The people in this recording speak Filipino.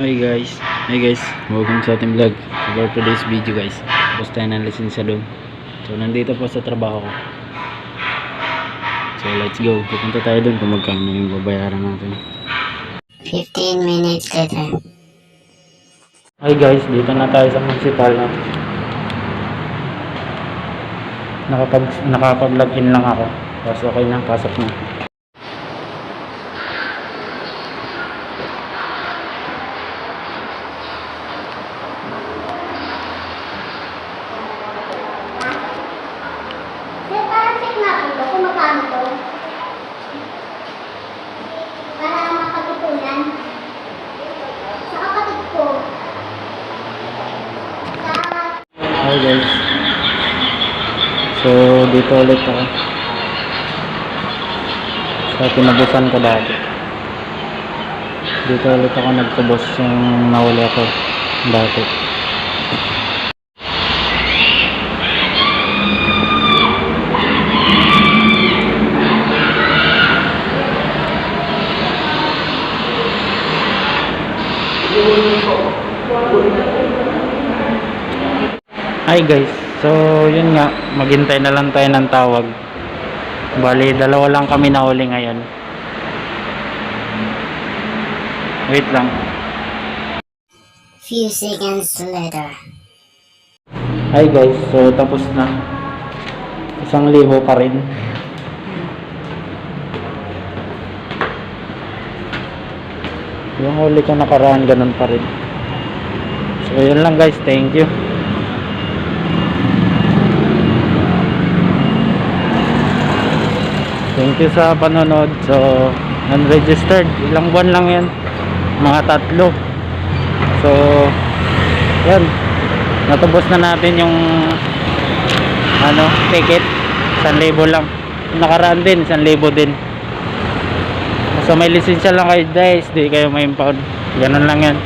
Hi guys, welcome sa ating vlog. For today's video guys, tapos tayo ng lisensya doon. So nandito po sa trabaho ko. So let's go, pupunta tayo doon kung magkano yung babayaran natin. 15 minutes later. Hi guys, dito na tayo sa municipal na. Nakapag-login lang ako. Tapos okay na, pasok na. Check natin to kung magkano to. Para makapag-ipunan. Sa kapatid ko. Hi guys. So dito ulit ako. Sa kinabusan ko dati. Dito ulit ako nagtubos yung nahuli ako dati. Hi guys, so yun nga, maghintay na lang tayo ng tawag. Bali, dalawa lang kami nahuli ngayon. Wait lang. Few seconds later. Hi guys, so tapos na. 1,000 pa rin. Yung huli ko nakaraan, ganun pa rin. So yun lang guys, thank you. Thank you sa panonood. So unregistered, ilang buwan lang yan, mga 3. So yan, natubos na natin yung ticket. 1,000 lang. Nakaraan din 1,000 din. So may lisensya lang kayo guys, di kayo may impound. Ganun lang yan.